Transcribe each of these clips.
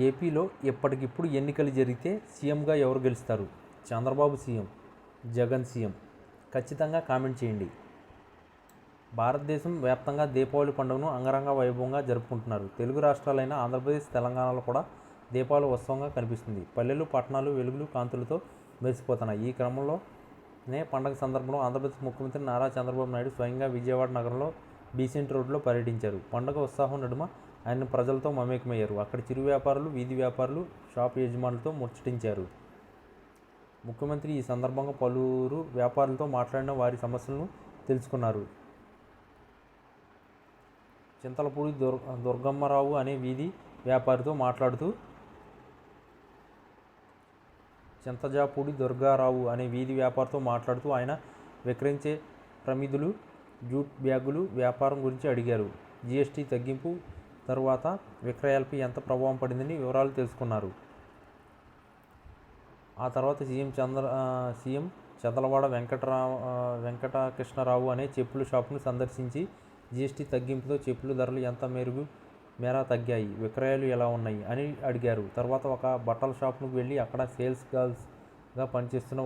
ఏపీలో ఎప్పటికిప్పుడు ఎన్నికలు జరిగితే సీఎంగా ఎవరు గెలుస్తారు? Chandrababu CM, Jagan CM? ఖచ్చితంగా కామెంట్ చేయండి. భారతదేశం వ్యాప్తంగా దీపావళి పండుగను అంగరంగ వైభవంగా జరుపుకుంటున్నారు. తెలుగు రాష్ట్రాలైన ఆంధ్రప్రదేశ్, తెలంగాణలో కూడా దీపావళి ఉత్సవంగా కనిపిస్తుంది. పల్లెలు, పట్టణాలు వెలుగులు, కాంతులతో మెరిసిపోతున్నాయి. ఈ క్రమంలోనే పండుగ సందర్భంలో ఆంధ్రప్రదేశ్ ముఖ్యమంత్రి నారా చంద్రబాబు నాయుడు స్వయంగా విజయవాడ నగరంలో బీసెంట్ రోడ్లో పర్యటించారు. పండుగ ఉత్సాహం నడుమ ఆయన ప్రజలతో మమేకమయ్యారు. అక్కడి చిరు వ్యాపారులు, వీధి వ్యాపారులు, షాపు యజమానులతో ముచ్చటించారు. ముఖ్యమంత్రి ఈ సందర్భంగా పలువురు వ్యాపారులతో మాట్లాడిన వారి సమస్యలను తెలుసుకున్నారు. చింతలపూడి దుర్గమ్మరావు అనే వీధి వ్యాపారితో మాట్లాడుతూ చింతజాపూడి దుర్గారావు అనే వీధి వ్యాపారితో మాట్లాడుతూ ఆయన విక్రయించే ప్రమిదులు, జూట్ బ్యాగులు వ్యాపారం గురించి అడిగారు. జీఎస్టీ తగ్గింపు తరువాత విక్రయాలపై ఎంత ప్రభావం పడిందని వివరాలు తెలుసుకున్నారు. ఆ తర్వాత సీఎం చదలవాడ వెంకటకృష్ణరావు అనే చెప్పుల షాపును సందర్శించి జీఎస్టీ తగ్గింపుతో చెప్పుల ధరలు ఎంత మేర తగ్గాయి, విక్రయాలు ఎలా ఉన్నాయి అని అడిగారు. తర్వాత ఒక బట్టల షాపుకు వెళ్ళి అక్కడ సేల్స్ గర్ల్స్గా పనిచేస్తున్న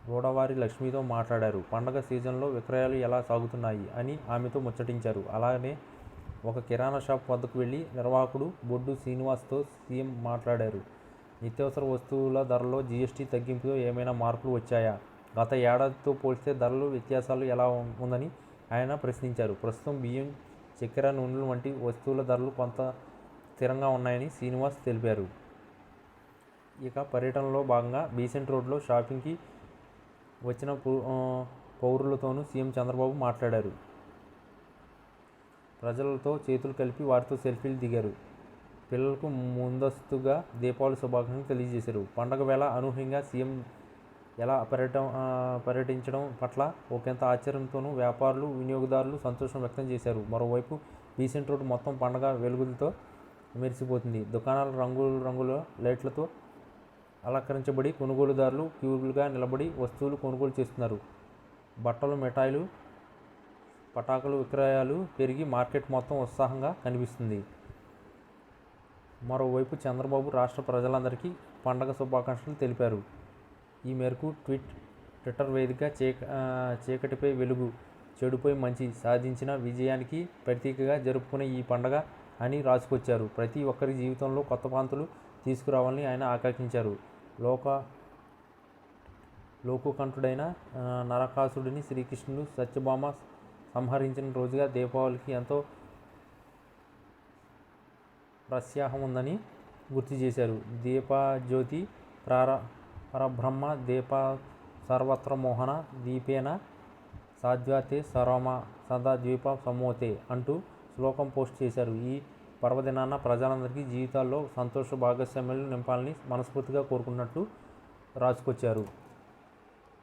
గోడవారి లక్ష్మితో మాట్లాడారు. పండగ సీజన్లో విక్రయాలు ఎలా సాగుతున్నాయి అని ఆమెతో ముచ్చటించారు. అలానే ఒక కిరాణా షాప్ వద్దకు వెళ్ళి నిర్వాహకుడు బొడ్డు శ్రీనివాస్తో సీఎం మాట్లాడారు. నిత్యావసర వస్తువుల ధరల్లో జీఎస్టీ తగ్గింపుతో ఏమైనా మార్పులు వచ్చాయా, గత ఏడాదితో పోల్చితే ధరలు వ్యత్యాసాలు ఎలా ఉందని ఆయన ప్రశ్నించారు. ప్రస్తుతం బియ్యం, చక్కెర, నూనెలు వంటి వస్తువుల ధరలు కొంత స్థిరంగా ఉన్నాయని శ్రీనివాస్ తెలిపారు. ఇక పర్యటనలో భాగంగా బీసెంట్ రోడ్లో షాపింగ్కి వచ్చిన పౌరులతోనూ సీఎం చంద్రబాబు మాట్లాడారు. ప్రజలతో చేతులు కలిపి వారితో సెల్ఫీలు దిగారు. పిల్లలకు ముందస్తుగా దీపావళి శుభాకాంక్షలు తెలియజేశారు. పండగ వేళ అనూహ్యంగా సీఎం ఎలా పర్యటించడం పట్ల ఒకంత ఆశ్చర్యంతోనూ వ్యాపారులు, వినియోగదారులు సంతోషం వ్యక్తం చేశారు. మరోవైపు బీసెంట్ రోడ్డు మొత్తం పండగ వెలుగులతో మెరిసిపోతుంది. దుకాణాలు రంగుల లైట్లతో అలంకరించబడి కొనుగోలుదారులు క్యూలుగా నిలబడి వస్తువులు కొనుగోలు చేస్తున్నారు. బట్టలు, మిఠాయిలు, పటాకులు విక్రయాలు పెరిగి మార్కెట్ మొత్తం ఉత్సాహంగా కనిపిస్తుంది. మరోవైపు చంద్రబాబు రాష్ట్ర ప్రజలందరికీ పండగ శుభాకాంక్షలు తెలిపారు. ఈ మేరకు ట్విట్టర్ వేదికగా చీకటిపై వెలుగు, చెడుపై మంచి సాధించిన విజయానికి ప్రతీకగా జరుపుకునే ఈ పండగ అని రాసుకొచ్చారు. ప్రతి ఒక్కరి జీవితంలో కొత్త కాంతులు తీసుకురావాలని ఆయన ఆకాంక్షించారు. లోకుకంఠుడైన నరకాసుడిని శ్రీకృష్ణుడు, సత్యభామ సంహరించిన రోజుగా దీపావళికి ఎంతో ప్రత్యాహం ఉందని గుర్తు చేశారు. దీపజ్యోతి పరబ్రహ్మ దీప సర్వత్ర మోహన దీపేన సాధ్యతే సర్వమ సదా ద్వీప సమోతే అంటూ శ్లోకం పోస్ట్ చేశారు. ఈ పర్వదినాన ప్రజలందరికీ జీవితాల్లో సంతోష భాగస్వామ్యాలు నింపాలని మనస్ఫూర్తిగా కోరుకున్నట్లు రాసుకొచ్చారు.